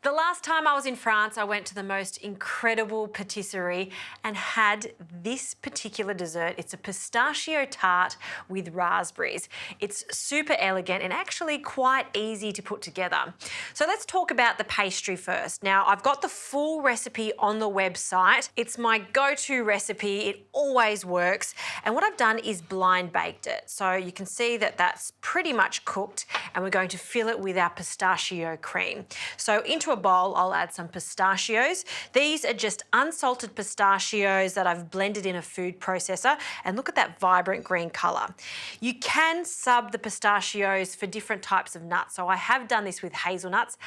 The last time I was in France, I went to the most incredible patisserie and had this particular dessert. It's a pistachio tart with raspberries. It's super elegant and actually quite easy to put together. So let's talk about the pastry first. Now, I've got the full recipe on the website. It's my go-to recipe. It always works. And what I've done is blind baked it. So you can see that that's pretty much cooked, and we're going to fill it with our pistachio cream. So into a bowl, I'll add some pistachios. These are just unsalted pistachios that I've blended in a food processor, and look at that vibrant green colour. You can sub the pistachios for different types of nuts. So I have done this with hazelnuts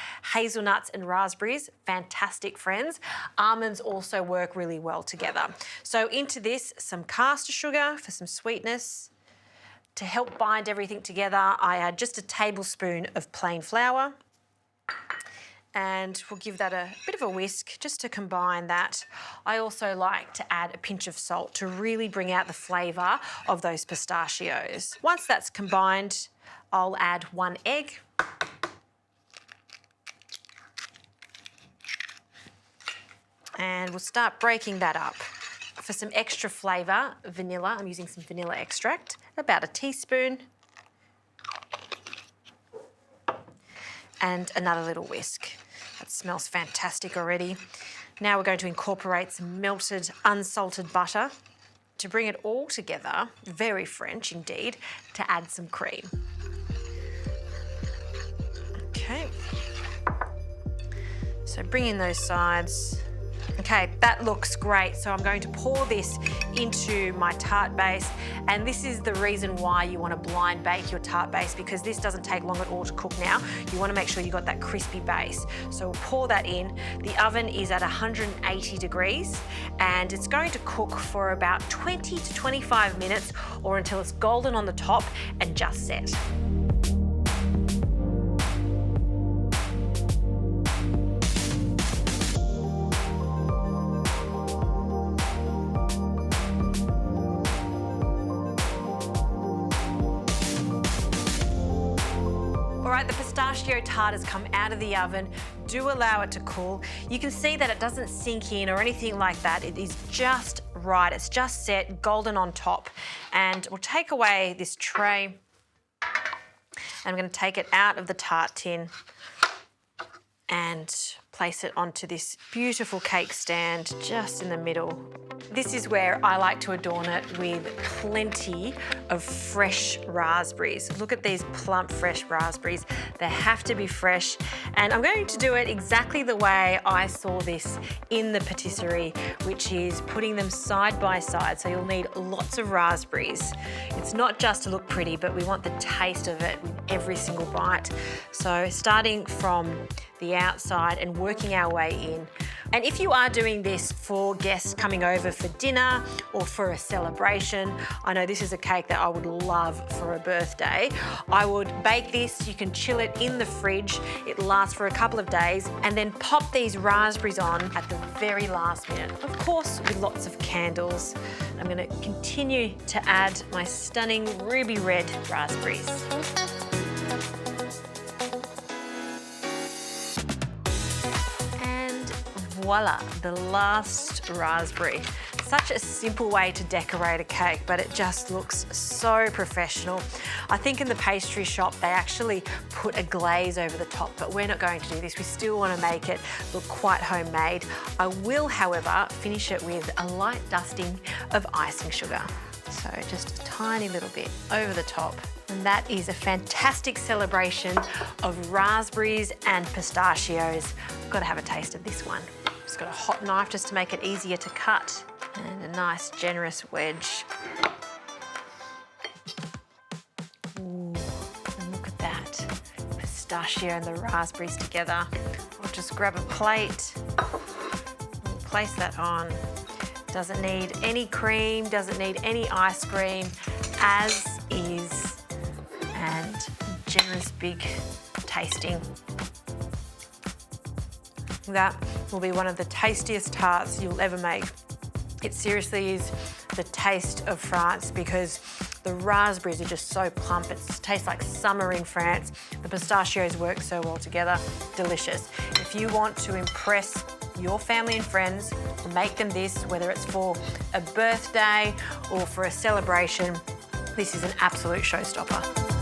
and raspberries, fantastic friends. Almonds also work really well together. So into this, some caster sugar for some sweetness. To help bind everything together, I add just a tablespoon of plain flour. And we'll give that a bit of a whisk just to combine that. I also like to add a pinch of salt to really bring out the flavour of those pistachios. Once that's combined, I'll add 1 egg. And we'll start breaking that up. For some extra flavour, vanilla, I'm using some vanilla extract, about a teaspoon. And another little whisk. That smells fantastic already. Now we're going to incorporate some melted unsalted butter to bring it all together, very French indeed, to add some cream. Okay. So bring in those sides. Okay, that looks great. So I'm going to pour this into my tart base, and this is the reason why you want to blind bake your tart base, because this doesn't take long at all to cook now. You want to make sure you got that crispy base. So we'll pour that in. The oven is at 180 degrees, and it's going to cook for about 20 to 25 minutes, or until it's golden on the top and just set. Alright, the pistachio tart has come out of the oven. Do allow it to cool. You can see that it doesn't sink in or anything like that. It is just right. It's just set, golden on top. And we'll take away this tray. And I'm going to take it out of the tart tin and place it onto this beautiful cake stand just in the middle. This is where I like to adorn it with plenty of fresh raspberries. Look at these plump, fresh raspberries. They have to be fresh. And I'm going to do it exactly the way I saw this in the patisserie, which is putting them side by side. So you'll need lots of raspberries. It's not just to look pretty, but we want the taste of it with every single bite. So starting from the outside and working our way in. And if you are doing this for guests coming over for dinner or for a celebration, I know this is a cake that I would love for a birthday. I would bake this, you can chill it in the fridge, it lasts for a couple of days, and then pop these raspberries on at the very last minute. Of course, with lots of candles. I'm going to continue to add my stunning ruby red raspberries. Voila, the last raspberry. Such a simple way to decorate a cake, but it just looks so professional. I think in the pastry shop, they actually put a glaze over the top, but we're not going to do this. We still want to make it look quite homemade. I will, however, finish it with a light dusting of icing sugar. So just a tiny little bit over the top. And that is a fantastic celebration of raspberries and pistachios. I've got to have a taste of this one. Just got a hot knife just to make it easier to cut. And a nice generous wedge. Ooh, and look at that. Pistachio and the raspberries together. I'll just grab a plate, we'll place that on. Doesn't need any cream, doesn't need any ice cream, as is. And generous big tasting. That will be one of the tastiest tarts you'll ever make. It seriously is the taste of France, because the raspberries are just so plump. It tastes like summer in France. The pistachios work so well together. Delicious. If if you want to impress your family and friends, make them this, whether it's for a birthday or for a celebration. This is an absolute showstopper.